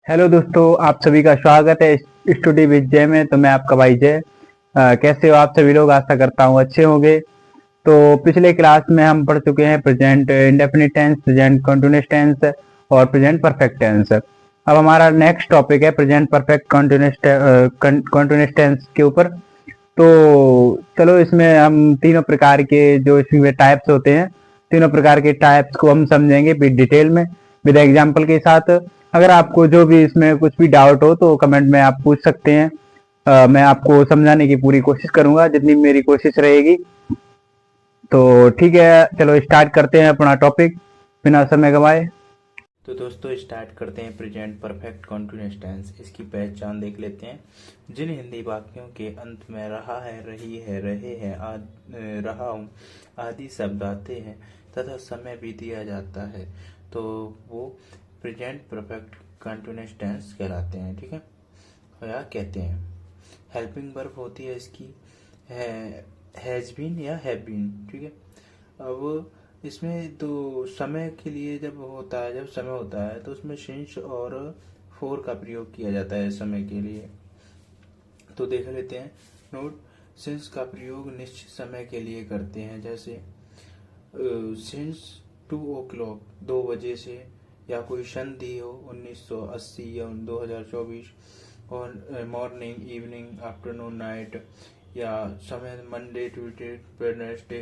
Hello दोस्तों, आप सभी का स्वागत है स्टूडी विद जय में। तो मैं आपका भाई जय। कैसे हो आप सभी लोग? आशा करता हूँ अच्छे होंगे। तो पिछले क्लास में हम पढ़ चुके हैं present indefinite tense, present continuous tense और प्रेजेंट परफेक्ट टेंस। अब हमारा नेक्स्ट टॉपिक है प्रेजेंट परफेक्ट कंटीन्यूअस टेंस के ऊपर। तो चलो, इसमें हम तीनों प्रकार के जो इसमें टाइप्स होते हैं, तीनों प्रकार के टाइप्स को हम समझेंगे विद डिटेल में, विद एग्जांपल के साथ। अगर आपको जो भी इसमें कुछ भी डाउट हो तो कमेंट में आप पूछ सकते हैं। मैं आपको समझाने की पूरी कोशिश करूंगा, जितनी मेरी कोशिश रहेगी। तो ठीक है, चलो स्टार्ट करते हैं अपना टॉपिक बिना समय गवाए। तो दोस्तों स्टार्ट करते हैं प्रेजेंट परफेक्ट कॉन्टिन्यूअस टेंस। इसकी पहचान देख लेते हैं। जिन हिंदी वाक्यों के अंत में रहा है, रही है, रहे हैं, रहा हूँ आदि शब्द आते हैं तथा समय भी दिया जाता है तो वो प्रेजेंट परफेक्ट कॉन्टिन्यूअस टेंस कहलाते हैं। ठीक है, या कहते हैं। हेल्पिंग वर्ब होती है इसकी हैज बीन या हैव बीन। ठीक है, अब इसमें तो समय के लिए जब होता है, जब समय होता है तो उसमें सिंस और फोर का प्रयोग किया जाता है समय के लिए। तो देख लेते हैं। नोट, सिंस का प्रयोग निश्चित समय के लिए करते हैं, जैसे सिंस 2 o'clock 2 बजे से, या कोई संधि हो 1980 या 2024, और मॉर्निंग, इवनिंग, आफ्टरनून, नाइट, या समय Monday, Tuesday, Wednesday,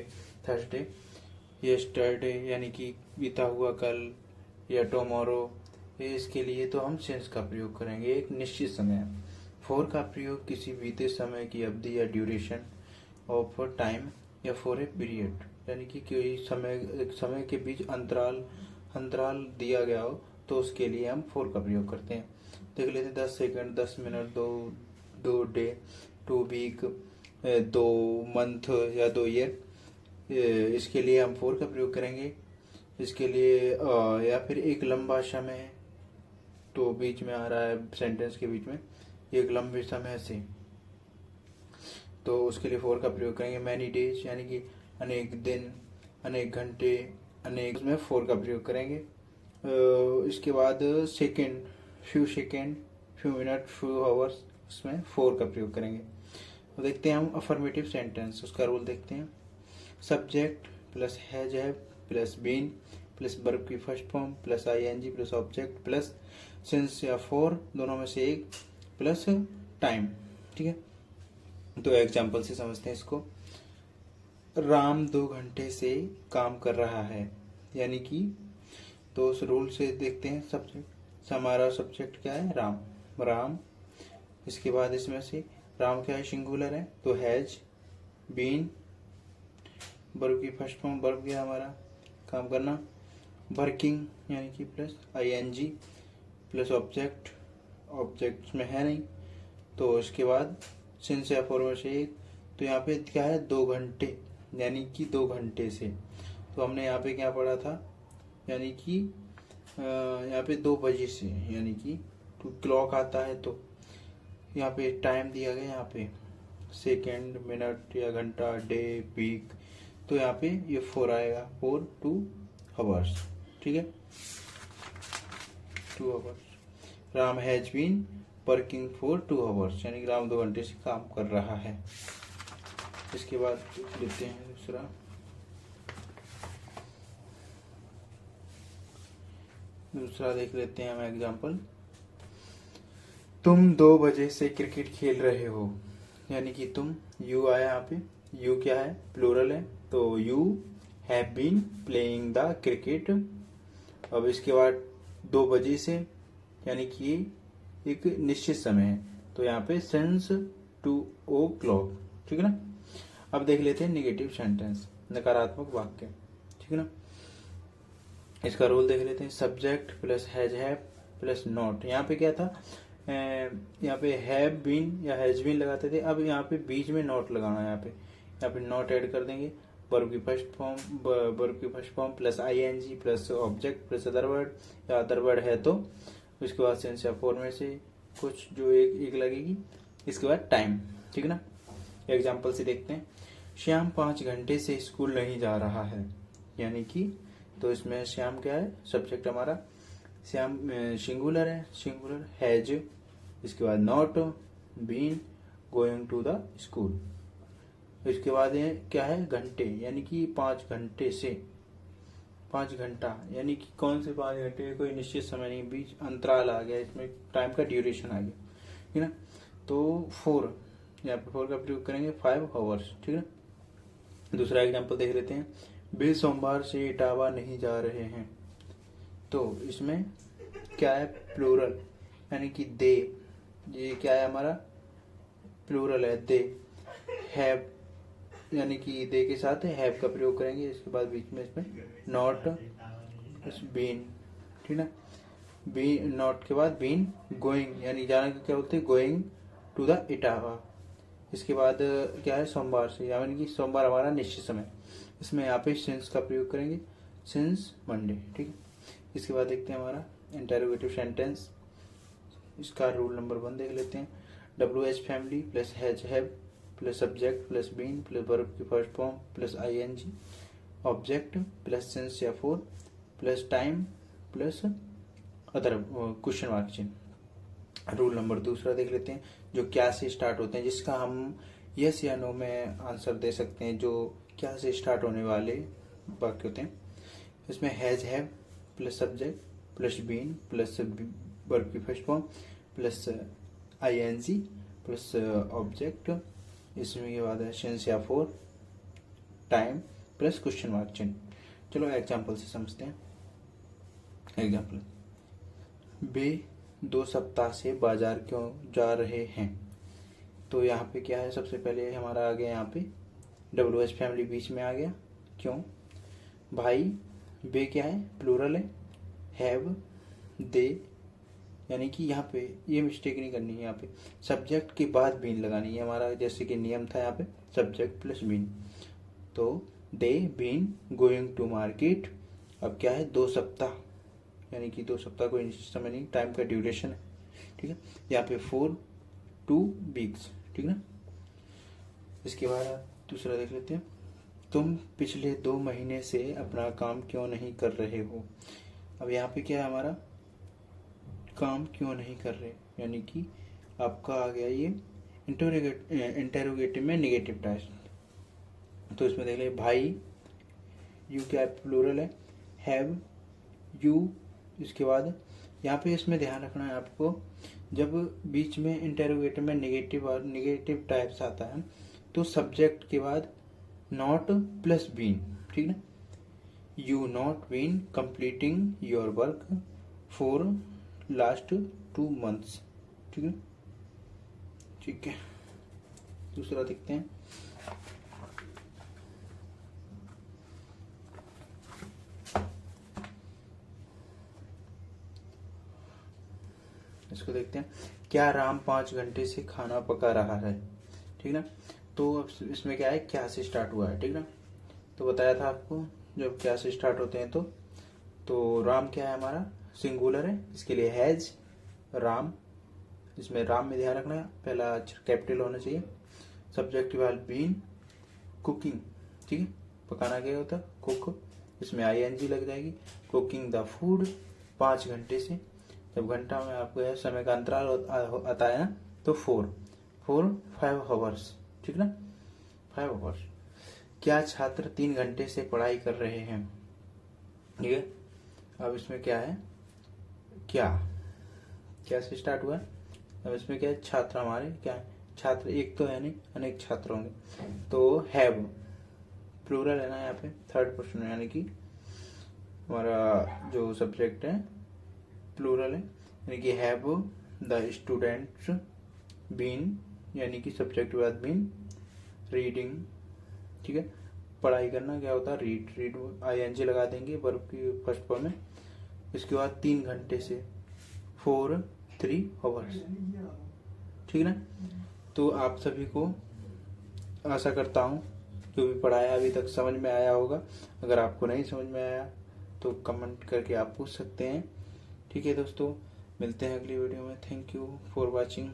Thursday, yesterday यानी कि बीता हुआ कल, या टुमारो। इसके लिए तो हम सिंस का प्रयोग करेंगे एक निश्चित समय। फॉर का प्रयोग किसी बीते समय की अवधि या ड्यूरेशन ऑफ टाइम, या फॉर ए पीरियड यानी कि कोई समय के बीच अंतराल अंतराल दिया गया हो तो उसके लिए हम फॉर का प्रयोग करते हैं। देख लेते हैं। 10 second, 10 minute, 2 day, 2 week, 2 month या 2 ईयर। इसके लिए हम फॉर का प्रयोग करेंगे। इसके लिए या फिर एक लंबा समय, तो बीच में आ रहा है सेंटेंस के बीच में एक लंबे समय से, तो उसके लिए फॉर का प्रयोग करेंगे। मैनी डेज यानी कि अनेक दिन, अनेक घंटे, अनेक, उसमें फॉर का प्रयोग करेंगे। इसके बाद second, few minute, few hours, उसमें फॉर का प्रयोग करेंगे। तो देखते हैं हम अफर्मेटिव सेंटेंस, उसका रूल देखते हैं। Subject plus has have plus been plus verb की first form plus ING plus object plus since या फॉर, दोनों में से एक, प्लस टाइम। ठीक है, तो एग्जाम्पल से समझते हैं इसको। राम 2 घंटे से काम कर रहा है, यानी कि, तो उस रूल से देखते हैं। सब्जेक्ट, हमारा सब्जेक्ट क्या है? राम, राम। इसके बाद इसमें से राम क्या है? सिंगुलर है, तो हैज बीन, वर्ब की फर्स्ट फॉर्म, वर्ब क्या हमारा? काम करना। वर्किंग यानी कि plus ING plus object, object में है नहीं, तो इसके बाद सिंस या फॉर में से एक, तो यहाँ पे क्या है? 2 घंटे, यानी कि 2 घंटे से। तो हमने यहाँ पे क्या पढ़ा था? यानी कि यहाँ पे 2 बजे से, यानी कि क्लॉक आता है, तो यहाँ पे टाइम दिया गया, यहाँ पे सेकेंड, मिनट या घंटा, डे, वीक, तो यहाँ पे ये 4 आएगा, 4 2 आवर्स। ठीक है, 2 hours. Ram has been working for 2 hours, यानी कि राम 2 घंटे से काम कर रहा है। इसके बाद लेते हैं दूसरा देख लेते हैं हम एग्जाम्पल। तुम 2 बजे से क्रिकेट खेल रहे हो, यानी कि तुम, यू आया यहाँ पे। यू क्या है? प्लूरल है, तो you have been playing the cricket. अब इसके बाद 2 बजे से, यानी कि एक निश्चित समय है, तो यहाँ पे सिंस 2 o'clock। ठीक है ना। अब देख लेते हैं नेगेटिव सेंटेंस, नकारात्मक वाक्य। ठीक है ना। इसका रूल देख लेते हैं। Subject plus has have plus not. यहाँ पे क्या था? यहाँ पे हैव बीन या हैज बीन लगाते थे, अब यहाँ पे बीच में नॉट लगाना है। यहाँ पे नॉट ऐड कर देंगे। वर्ब की first form plus ING plus object plus other word, या अदर वर्ड है तो उसके बाद सेंस या फॉर में से कुछ जो एक लगेगी। इसके बाद टाइम। ठीक है ना। एग्जाम्पल से देखते हैं। श्याम 5 घंटे से स्कूल नहीं जा रहा है, यानी कि, तो इसमें श्याम क्या है? सब्जेक्ट हमारा। श्याम सिंगुलर है, सिंगुलर हैज, इसके बाद not been going to the school. इसके बाद ये क्या है, घंटे, यानी कि 5 घंटे से, 5 घंटा यानी कि कौन से 5 घंटे, कोई निश्चित समय नहीं, बीच अंतराल आ गया, इसमें टाइम का ड्यूरेशन आ गया, ठीक है ना। तो 4, यहाँ पे 4 का प्रयोग करेंगे, 5 आवर्स, ठीक है। दूसरा एग्जाम्पल देख लेते हैं, वे सोमवार से इटावा नहीं जा रहे हैं। तो इसमें क्या है, प्लूरल, यानी कि दे, ये क्या है हमारा, प्लूरल है, दे। हैव, यानी कि दे के साथ हैव का प्रयोग करेंगे, इसके बाद बीच में इसमें नॉट, बीन, ठीक ना। बी नॉट के बाद बीन, गोइंग, यानी जाना को क्या बोलते हैं, गोइंग टू द इटावा। इसके बाद क्या है, सोमवार से, यानी कि सोमवार हमारा निश्चित समय, इसमें यहाँ पे सिंस का प्रयोग करेंगे, सिंस मंडे, ठीक है। इसके बाद देखते हैं हमारा इंटेरोगेटिव सेंटेंस, इसका रूल नंबर 1 देख लेते हैं। WH family plus has have plus subject plus been plus verb की first form plus ING object plus since या for plus time plus other question mark चिन्ह। रूल नंबर 2 देख लेते हैं, जो क्या से स्टार्ट होते हैं, जिसका हम यस या नो में आंसर दे सकते हैं, जो क्या से स्टार्ट होने वाले वाक्य होते हैं। इसमें has have plus subject plus been plus verb की first form plus ING plus object, इसमें के बाद है सिंस या for, time plus question mark चिन्ह। चलो एग्जाम्पल से समझते हैं। एग्जाम्पल, वे 2 सप्ताह से बाजार क्यों जा रहे हैं। तो यहाँ पे क्या है, सबसे पहले हमारा आ गया यहाँ पे WH फैमिली बीच में आ गया, क्यों। भाई, वे क्या है, प्लूरल है, हैव, दे, यानी कि यहाँ पे ये मिस्टेक नहीं करनी है, यहाँ पे सब्जेक्ट के बाद बीन लगानी है हमारा, जैसे कि नियम था यहाँ पे सब्जेक्ट प्लस बीन। तो they been going to market, अब क्या है, 2 सप्ताह, यानी कि 2 सप्ताह कोई निश्चित समय नहीं, टाइम का ड्यूरेशन है, ठीक है। यहाँ पे 4 2 वीक्स, ठीक है। इसके बाद दूसरा देख लेते हैं, तुम पिछले 2 महीने से अपना काम क्यों नहीं कर रहे हो। अब यहाँ पे क्या है हमारा, काम क्यों नहीं कर रहे, यानी कि आपका आ गया ये इंटेरोगेटिव में नेगेटिव टाइप। तो इसमें देख ले, भाई, यू क्या है, प्लूरल है, हैव, यू, इसके बाद यहाँ पे इसमें ध्यान रखना है आपको, जब बीच में इंटेरोगेटिव में नेगेटिव टाइप्स आता है तो सब्जेक्ट के बाद नॉट प्लस बीन, ठीक है। You not been completing your work for last 2 months, ठीक है, ठीक है। दूसरा देखते हैं, इसको देखते हैं, क्या राम 5 घंटे से खाना पका रहा है, ठीक ना। तो अब इसमें क्या है, क्या से स्टार्ट हुआ है, ठीक ना। तो बताया था आपको, जब क्या से स्टार्ट होते हैं तो राम क्या है हमारा, सिंगुलर है, इसके लिए हैज, राम, इसमें राम में ध्यान रखना है पहला अक्षर कैपिटल होना चाहिए। सब्जेक्ट के बाद बीन, कुकिंग, ठीक है, पकाना क्या होता है, कुक, इसमें ING लग जाएगी, कुकिंग द फूड, 5 घंटे से, जब घंटा में आपको समय का अंतराल आता है ना, तो 4 5 आवर्स, ठीक ना, 5 आवर्स। क्या छात्र 3 घंटे से पढ़ाई कर रहे हैं, ठीक है। अब इसमें क्या है, क्या से स्टार्ट हुआ है, अब इसमें क्या है, छात्र हमारे क्या है, छात्र एक तो है नहीं, अनेक छात्र होंगे, तो हैव, प्लूरल है ना यहाँ पे, 3rd पर्सन, यानी कि हमारा जो सब्जेक्ट है प्लूरल है, यानी कि हैव द स्टूडेंट्स बीन, यानी कि सब्जेक्ट के बाद बीन, रीडिंग, ठीक है, पढ़ाई करना क्या होता है, रीड ING लगा देंगे वर्ब की फर्स्ट फॉर्म में। इसके बाद 3 घंटे से 3 आवर्स, ठीक ना। तो आप सभी को आशा करता हूँ जो भी पढ़ाया अभी तक समझ में आया होगा। अगर आपको नहीं समझ में आया तो कमेंट करके आप पूछ सकते हैं, ठीक है दोस्तों। मिलते हैं अगली वीडियो में। Thank you for watching.